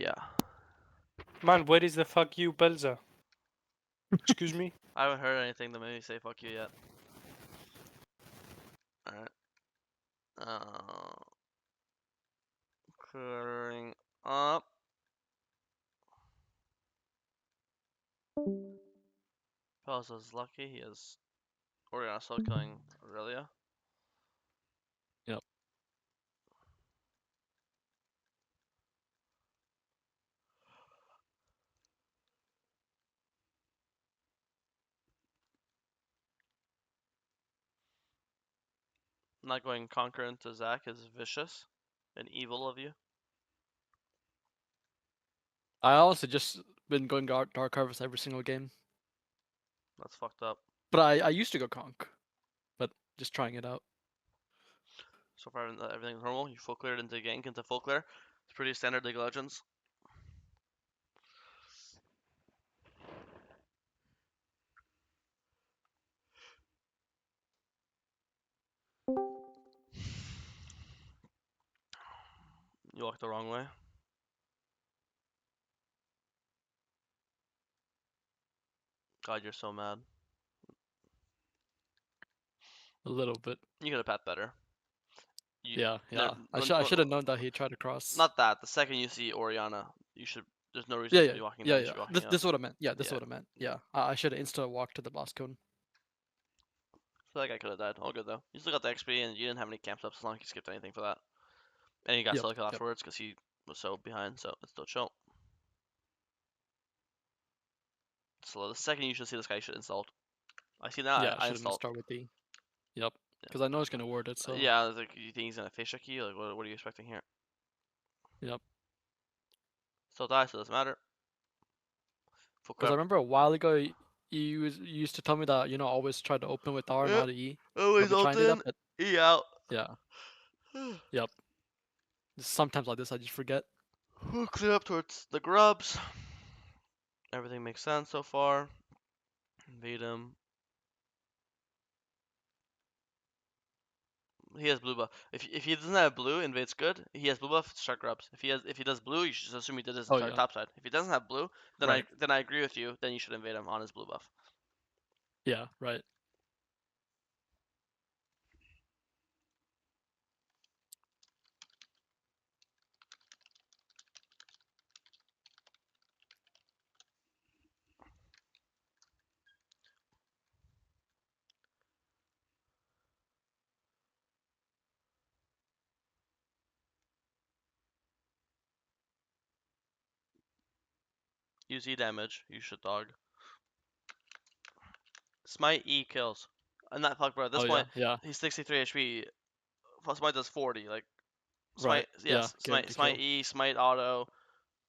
Yeah. Man, where is the fuck you, Belza? Excuse me? I haven't heard anything that made me say fuck you yet. Alright. Clearing up. Pelza's lucky. He has Oriana still killing Aurelia. Yep. Not going Conquer into Zac is vicious and evil of you. I honestly just been going Dark Harvest every single game. That's fucked up. But I used to go Conk. But just trying it out. So far, everything's normal. You full cleared into gank into full clear. It's pretty standard League of Legends. You walked the wrong way. God, you're so mad. A little bit. You could have pat better. Yeah. No, I should have known that he tried to cross. Not that. The second you see Oriana, you should. There's no reason to be walking down. You should be walking This is up. what I meant. Yeah, this is what I meant. Yeah. I should have insta walked to the boss cone. So that guy could have died. All good though. You still got the XP and you didn't have any camps up as long as you skipped anything for that. And you got solo kill afterwards because he was so behind, so it's still chill. So the second you should see this guy, you should insult. I see now. Yeah, I should installed. start with the. Yep. Because I know he's gonna ward it. So. Yeah, like, you think he's gonna face check you? Like, what are you expecting here? Yep. Still die, so it doesn't matter. Because I remember a while ago, you used to tell me that always try to open with R, not E. Always open. E out. Yeah. Yep. Sometimes like this, I just forget. We'll clear up towards the grubs. Everything makes sense so far. Invade him. He has blue buff. If he doesn't have blue, invade's good. He has blue buff, start grubs. If he does blue, you should assume he did his entire top side. If he doesn't have blue, then I agree with you. Then you should invade him on his blue buff. Yeah. Right. Use E damage. You should dog. Smite E kills. And that fuck, bro. At this point, he's 63 HP. Smite does 40. Like, Smite, yes. Smite E, Smite auto.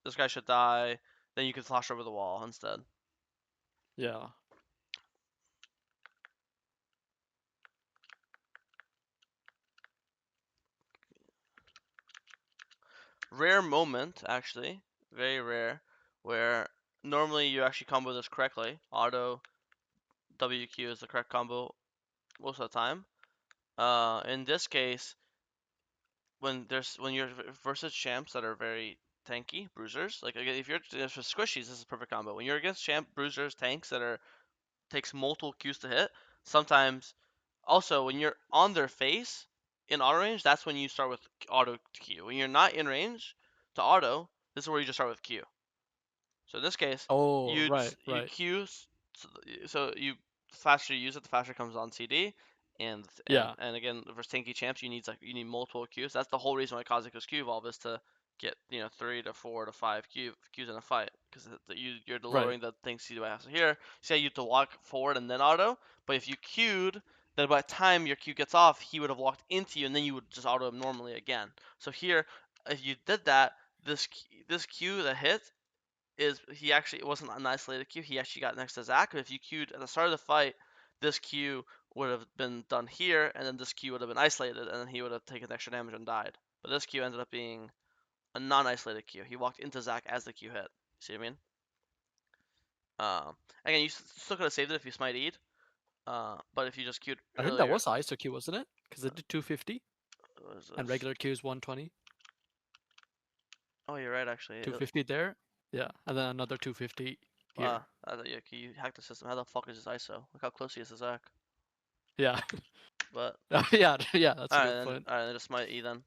This guy should die. Then you can flash over the wall instead. Yeah. Rare moment, actually. Very rare. Where normally you actually combo this correctly. Auto, WQ is the correct combo most of the time. In this case, when you're versus champs that are very tanky, bruisers, like if you're for squishies, this is a perfect combo. When you're against champ bruisers, tanks that takes multiple Qs to hit, sometimes also when you're on their face in auto range, that's when you start with auto Q. When you're not in range to auto, this is where you just start with Q. So in this case, you Q, so you the faster you use it, the faster it comes on CD. And again, for tanky champs, you need multiple Qs. That's the whole reason why Kazuka's Q evolve is to get 3 to 4 to 5 Qs in a fight, because you're lowering the thing CD has here. Say you have to walk forward and then auto, but if you Q'd, then by the time your Q gets off, he would have walked into you, and then you would just auto him normally again. So here, if you did that, this Q that hit it wasn't an isolated Q. He actually got next to Zac. But if you Q'd at the start of the fight, this Q would have been done here, and then this Q would have been isolated, and then he would have taken extra damage and died. But this Q ended up being a non-isolated Q. He walked into Zac as the Q hit. See what I mean? Again, you still could have saved it if you smite E'd. But if you just Q'd I think that was ISO Q, wasn't it? Because it did 250. And regular Q is 120. Oh, you're right, actually. 250 there. Yeah, and then another 250 here. Wow, yeah, you hacked the system. How the fuck is this ISO? Look how close he is to Zach. Yeah. But yeah, yeah, that's a alright, good then point. alright, then just smite E then.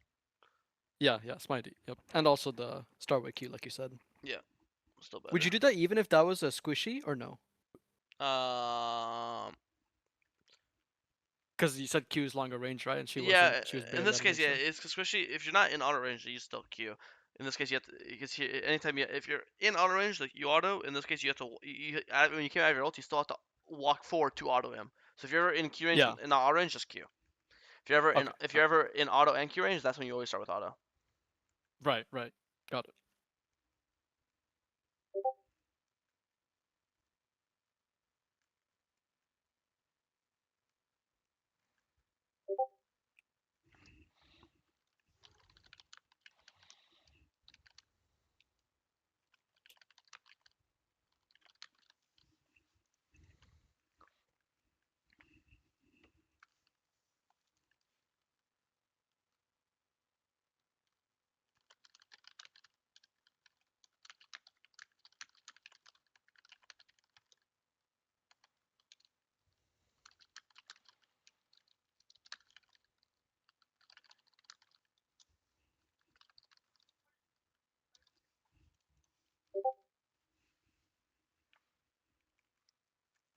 Yeah, yeah, Smitey. Yep. And also the Starway Q, like you said. Yeah, still better. Would you do that even if that was a squishy or no? Um, Because you said Q is longer range, right? And she yeah, wasn't. She was in barely this at case, mid, yeah, so. it's especially if you're not in auto range, you still Q. In this case, you have to because here, anytime you if you're in auto range, like you auto. In this case, you have to when you came out of your ult, you still have to walk forward to auto him. So if you're ever in Q range Yeah. in auto range, just Q. If you're ever in Okay. if you're ever in auto and Q range, that's when you always start with auto. Right, right. Got it.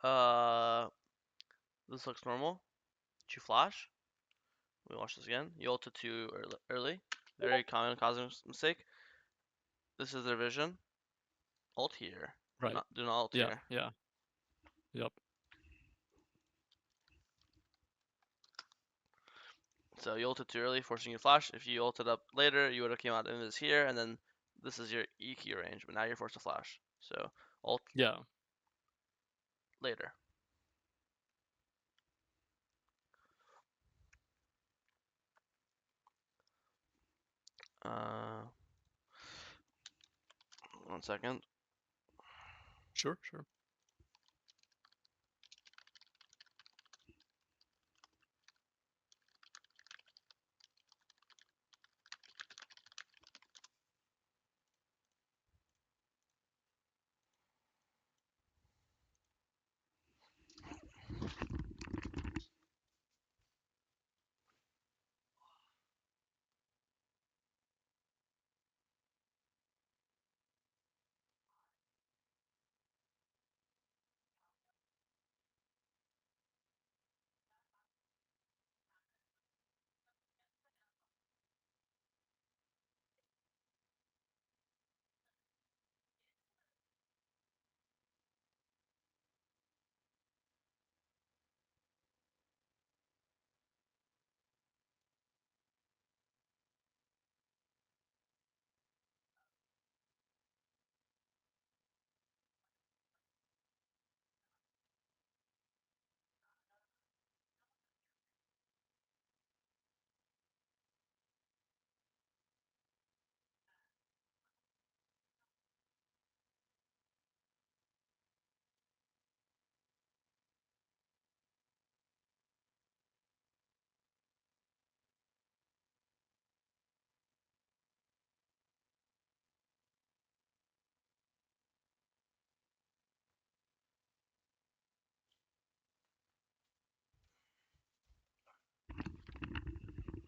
Uh, this looks normal. Did you flash? Let me watch this again. You ulted too early. Very common causing mistake. This is their vision. Ult here. Right. Do not ult Yeah, here. yeah. Yep. So you ulted too early, forcing you to flash. If you ulted up later, you would have came out in this here, and then this is your EQ range, but now you're forced to flash. So ult Yeah. later. Uh, 1 second. Sure, sure.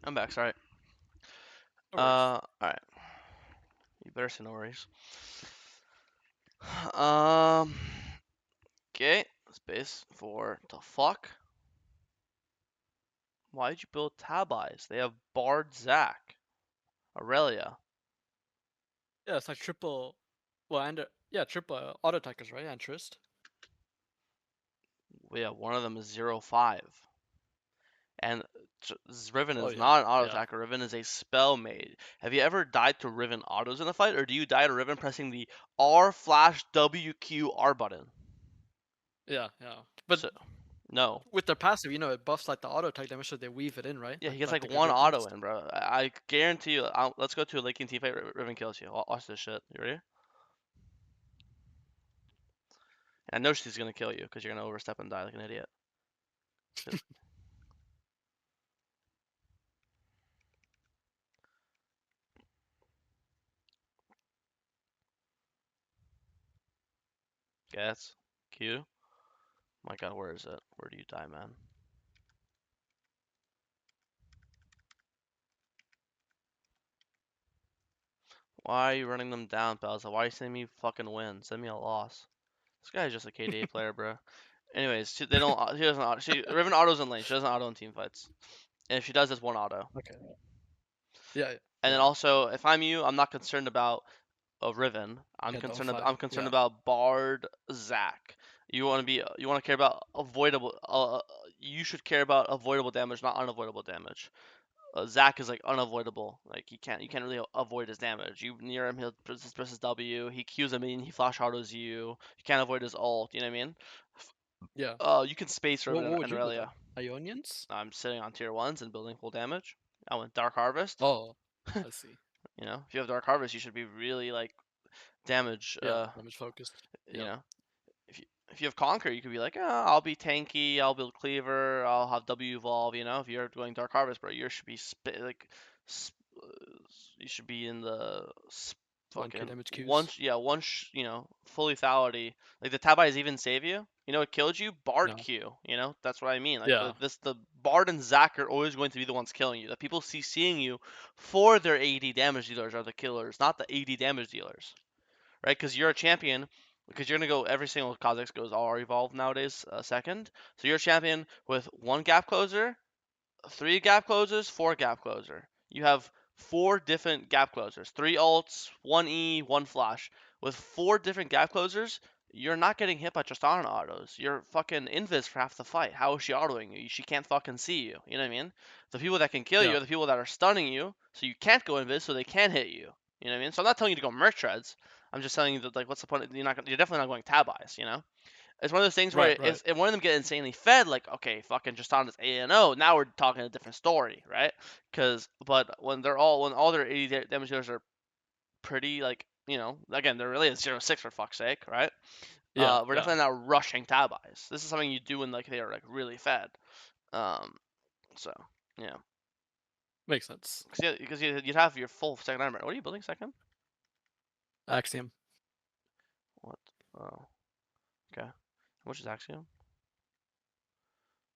I'm back. Sorry. No worries. Alright. You better say no worries. Um. Okay. Space for the fuck. Why'd you build Tab Eyes? They have Bard Zac, Aurelia. Yeah, it's like triple. Well, and yeah, triple auto attackers, right? And Trist. Yeah, one of them is 0-5. And Riven Oh is yeah, not an auto yeah, attacker. Riven is a spell made. Have you ever died to Riven autos in the fight, or do you die to Riven pressing the R flash WQ R button? yeah, yeah. But So, no. with their passive, it buffs like the auto attack damage, so they weave it in, right? Yeah, he gets Like like the one Gravir auto Blast. in, bro. I guarantee you. Let's go to a late game team fight. Riven kills you. Watch this shit. You ready? I know she's gonna kill you because you're gonna overstep and die like an idiot. Gets Q. My God, where is it? Where do you die, man? Why are you running them down, Belza? Why are you sending me fucking win? Send me a loss. This guy's just a KDA player, bro. Anyways, they don't. She doesn't. Riven autos in lane. She doesn't auto in team fights. And if she does, it's one auto. Okay. Yeah. And then also, if I'm you, I'm not concerned about a Riven. I'm Yeah, don't concerned. fight. I'm concerned Yeah. about Bard, Zac. You want to be. You want to care about avoidable. You should care about avoidable damage, not unavoidable damage. Zac is like unavoidable. Like you can't really avoid his damage. You near him, he'll presses W. He Qs him in. He flash autos you. You can't avoid his ult. You know what I mean? Yeah. You can space What Riven would and you build Aurelia. on? Ionians? I'm sitting on tier ones and building full damage. I went Dark Harvest. Oh, I see. You know, if you have Dark Harvest, you should be really like damage. Yeah, damage focused. You Yep. know, if you have Conquer, you could be like, I'll be tanky, I'll build Cleaver, I'll have W evolve. You know, if you're going Dark Harvest, bro, you should be you should be in the 1k fucking damage Qs. you know, full lethality. Like the Tabais even save you. You know, what killed you? Bard No. Q. You know, that's what I mean. Like Yeah. the Bard and Zac are always going to be the ones killing you. The people seeing you for their AD damage dealers are the killers, not the AD damage dealers, right? Because you're a champion. Because you're gonna go every single Kha'Zix goes all evolve nowadays second. So you're a champion with one gap closer, 3 gap closers, 4 gap closer. You have 4 different gap closers, 3 ults, 1 E, 1 flash. With 4 different gap closers, you're not getting hit by Tristana autos. You're fucking invis for half the fight. How is she autoing you? She can't fucking see you. You know what I mean? The people that can kill you Yeah. are the people that are stunning you, so you can't go invis, so they can hit you. You know what I mean? So I'm not telling you to go merc treads. I'm just telling you that like, what's the point? You're definitely not going tab eyes. You know? It's one of those things where Right. if one of them get insanely fed, like okay, fucking just on this A&O, now we're talking a different story, right? But when all their 80 damage dealers are pretty like you know again they're really at 0-6 for fuck's sake, right? Yeah. We're Yeah. definitely not rushing tab eyes. This is something you do when like they are like really fed. Um, so yeah, Makes sense. because you'd have your full second armor. What are you building second? Axiom. What? Oh, okay. How much is Axiom?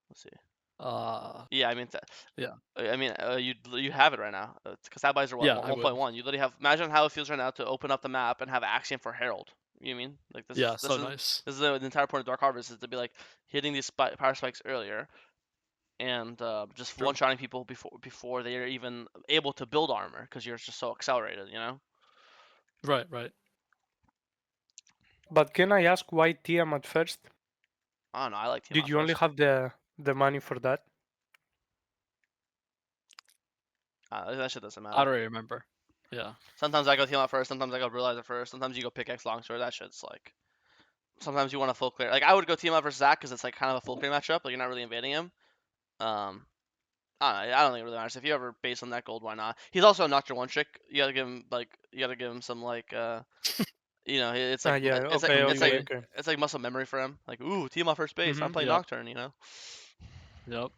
Let's see. Yeah, I mean, Yeah. I mean, you have it right now. Because tab buys are what Yeah, I would. 1.1. You literally have. Imagine how it feels right now to open up the map and have Axiom for Herald. You know what I mean? Like this. Yeah, This so is nice. this is the entire point of Dark Harvest is to be like hitting these power spikes earlier, and just True. one-shotting people before they are even able to build armor because you're just so accelerated. You know. Right. Right. But can I ask why Tiamat first? I don't know. I like Did Tiamat you only first. have the money for that? That shit doesn't I matter. don't really remember. Yeah. Sometimes I go Tiamat first. Sometimes I go Realizer first. Sometimes you go pickaxe longsword. That shit's like. Sometimes you want a full clear. Like I would go Tiamat versus Zac because it's like kind of a full clear matchup. Like you're not really invading him. I don't think it really matters. If you ever base on that gold, why not? He's also a Nocturne one trick. You gotta give him some like you know, it's like Yeah. it's like Okay. it's like Okay. Okay. it's like muscle memory for him. Like ooh, team off first base. I'm Mhm. playing Yep. Nocturne. You know. Yep.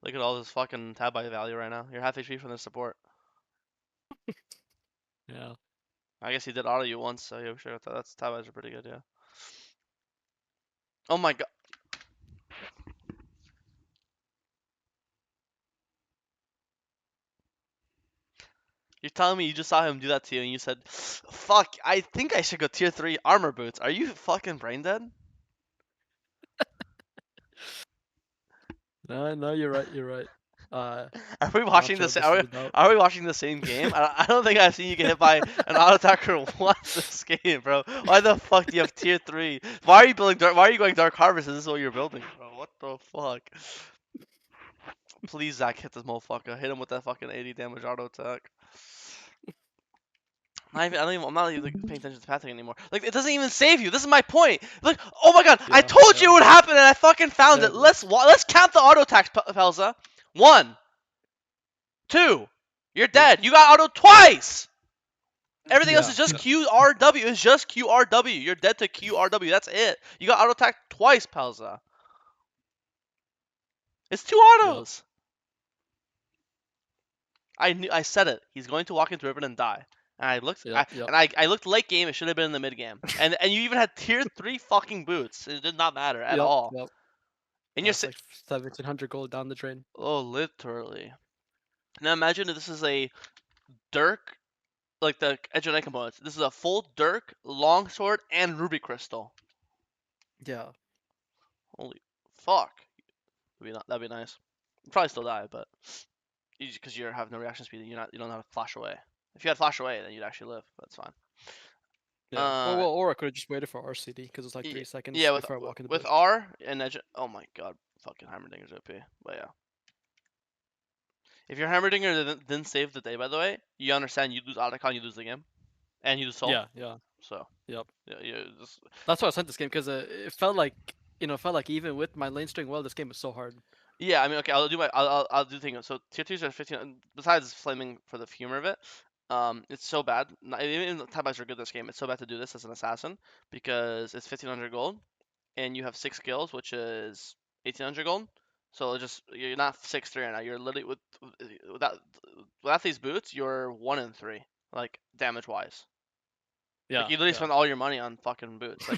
Look at all this fucking tab by value right now. You're half HP from the support. Yeah. I guess he did auto you once, so yeah, sure. That's tab buys are pretty good, yeah. Oh my god. You're telling me you just saw him do that to you and you said, fuck, I think I should go tier 3 armor boots. Are you fucking brain dead? No, you're right. You're right. Are we watching Nacho the same? just out. Are we watching the same game? I don't think I've seen you get hit by an auto attacker once this game, bro. Why the fuck do you have tier 3? Why are you building dark? Why are you going Dark Harvest? This is what you're building, bro. What the fuck? Please, Zac, hit this motherfucker. Hit him with that fucking 80 damage auto attack. I'm not even like, paying attention to the pathing anymore. Like it doesn't even save you. This is my point. Like, oh my god, I Yeah, told you yeah. it would happen, and I fucking found Yeah, it. Let's count the auto attacks, Pelza. 1, 2, you're dead. You got auto twice. Everything else Yeah, is just yeah. QRW. It's just QRW. You're dead to QRW. That's it. You got auto attack twice, Pelza. It's 2 autos. I said it. He's going to walk into Riven and die. And I looked, Yep, yep. I looked late game. It should have been in the mid game. And you even had tier 3 fucking boots. It did not matter at Yep, all. yep. And you're That's like 1700 gold down the drain. oh, literally. Now imagine if this is a Dirk, like the Edge of Night components. This is a full Dirk, longsword, and ruby crystal. Yeah. Holy fuck. That'd be nice. You'd probably still die, but because you have no reaction speed, you don't have flash away. If you had flash away, then you'd actually live. But it's fine. Yeah. Or I could have just waited for RCD because it's like y- 3 seconds Yeah, before I walk in the with bush. R and Edge. Oh my god, fucking Hammerdinger's OP. But yeah, if your Hammerdinger didn't save the day, by the way, you understand. You lose Otacon, you lose the game, and you lose Soul. Yeah, yeah. So Yep. yeah, just That's why I sent this game because it felt like even with my lane string well, this game was so hard. yeah. I mean, okay, I'll do things. So tier 2s are 15. Besides flaming for the humor of it, it's so bad. Even the Tabis are good this game. It's so bad to do this as an assassin because it's 1500 gold, and you have 6 skills, which is 1800 gold. So you're not 6-3 right now. You're literally without these boots, you're 1 in 3, like damage wise. Yeah. Like you literally yeah. spend all your money on fucking boots.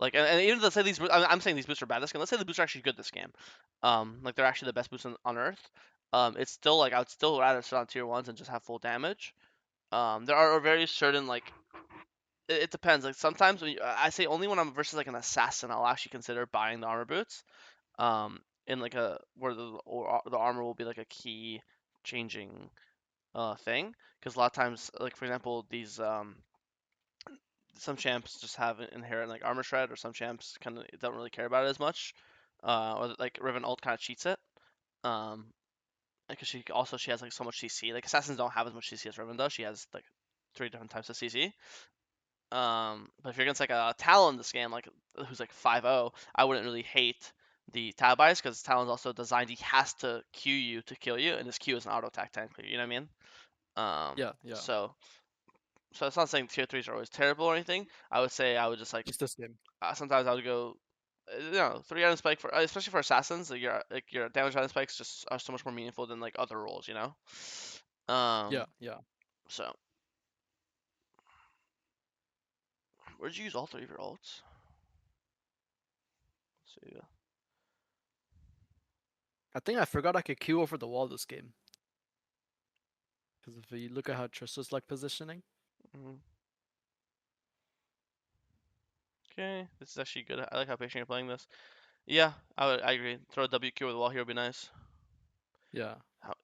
And even let's say these boots, I'm saying these boots are bad this game. Let's say the boots are actually good this game. Like they're actually the best boots on Earth. It's still like I would still rather sit on tier 1s and just have full damage. There are very certain like it depends. Like sometimes I say only when I'm versus like an assassin, I'll actually consider buying the armor boots. In like where the armor will be like a key changing thing. Because a lot of times, like for example, these some champs just have inherent like armor shred, or some champs kind of don't really care about it as much. Or like Riven ult kind of cheats it. Because she has like so much CC. Like assassins don't have as much CC as Riven does. She has like 3 different types of CC. But if you're against like a Talon this game, like who's like 5-0, I wouldn't really hate the tab ice because Talon's also designed he has to Q you to kill you, and his Q is an auto attack technically. You know what I mean? Yeah, yeah. So it's not saying tier 3s are always terrible or anything. I would say I would just like Just this game. sometimes I would go 3 item spike for especially for assassins. Your damage item spikes just are so much more meaningful than like other roles. Yeah, yeah. So where'd you use all 3 of your ults? Let's see. I think I forgot I could Q over the wall this game. Because if you look at how Trista's like positioning. Okay, this is actually good. I like how patient you're playing this. Yeah, I agree. Throw a WQ over the wall here would be nice. Yeah.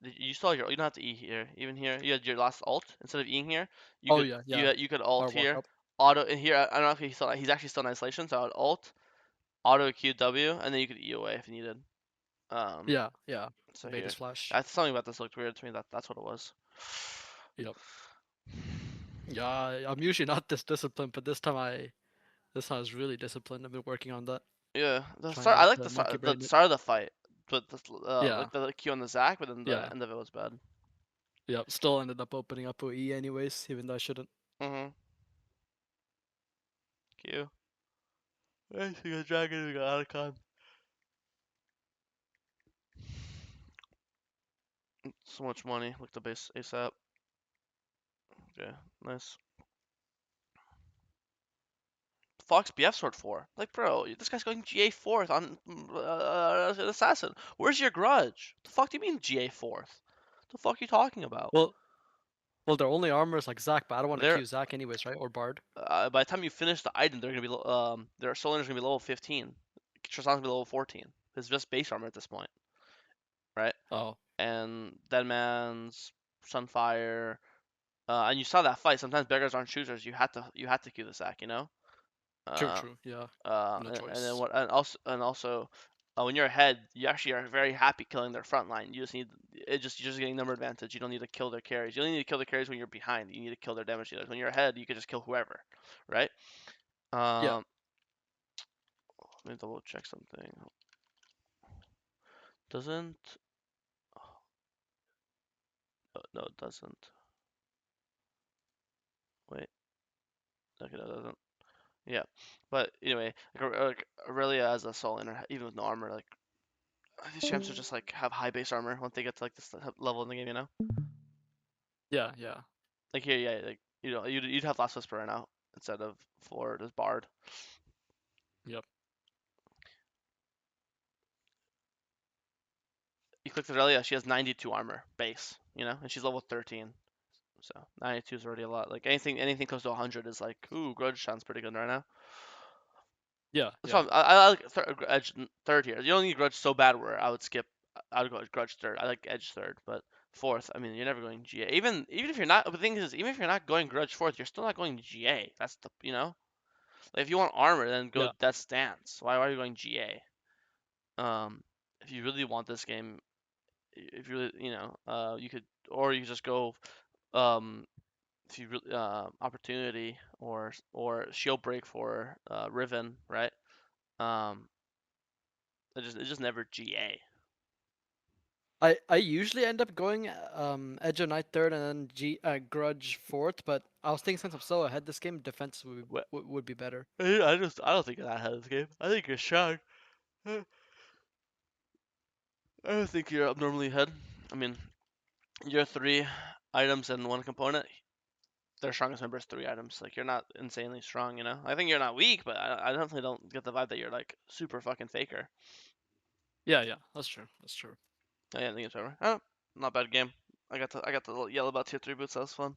You still have you don't have to E here. Even here, you had your last ult instead of Eing here. You could ult Or walk here. up. Auto in here. I don't know if he's actually still in isolation, so I would ult, auto QW, and then you could E away if you needed. Yeah, yeah. So Made here, his flash. that's something about this looked weird to me. That's what it was. Yep. Yeah, I'm usually not this disciplined, but this time I was really disciplined. I've been working on that. Yeah, Trying I not like to the monkey brain it. start of the fight, but Yeah. like the Q on the Zac, but then the Yeah. end of it was bad. Yeah. Still ended up opening up OE anyways, even though I shouldn't. Q. I see a dragon. We got Otacon. So much money. Look the base ASAP. Okay, nice. Fox BF sword 4. Like, bro, this guy's going GA 4th on Assassin. Where's your grudge? The fuck do you mean GA 4th? The fuck are you talking about? Well, their only armor is like Zac, but I don't want to They're- Q Zac anyways, right? Or Bard. By the time you finish the item, they're gonna be their soul energy is gonna be level 15. Tristan's gonna be level 14. It's just base armor at this point, right? Oh. And Deadman's Sunfire, and you saw that fight. Sometimes beggars aren't choosers. You had to Q the Zac, you know. True, true. Yeah. No And then choice. what? And also, when you're ahead, you actually are very happy killing their front line. You just need you're just getting number advantage. You don't need to kill their carries. You only need to kill the carries when you're behind. You need to kill their damage dealers. When you're ahead, you can just kill whoever, right? Yeah. Let me double check something. Doesn't no, it doesn't. Wait, okay, that doesn't. Yeah, but anyway, like Aurelia as a soul inner, even with no armor, like these champs are just like have high base armor once they get to like this level in the game, you know? Yeah. Yeah. Like here, yeah, like you'd have Last Whisper right now instead of for this Bard. Yep. You click Aurelia, she has 92 armor base, you know, and she's level 13. So 92 is already a lot. Like anything close to 100 is like, ooh, Grudge sounds pretty good right now. Yeah. That's Yeah. why I like Edge third here. You don't need Grudge so bad where I would skip. I would go Grudge third. I like Edge third, but fourth. I mean, you're never going GA. Even if you're not. The thing is, even if you're not going Grudge fourth, you're still not going GA. That's the Like if you want armor, then go Yeah. Death Stance. Why are you going GA? If you really want this game, if you really, you could, or you could just go if you really opportunity or shield break for Riven, right? Um, it just never GA. I usually end up going Edge of Knight third and then Grudge fourth, but I was thinking since I'm so ahead this game, defense would be better. I don't think you're that ahead of this game. I think you're strong. I don't think you're abnormally ahead. I mean, you're 3 items and 1 component. Their strongest member is 3 items. Like you're not insanely strong, you know. I think you're not weak, but I definitely don't get the vibe that you're like super fucking faker. Yeah. Yeah. That's true. That's true. I think it's over. Oh, not bad game. I got the little yellow belt tier 3 boots. That was fun.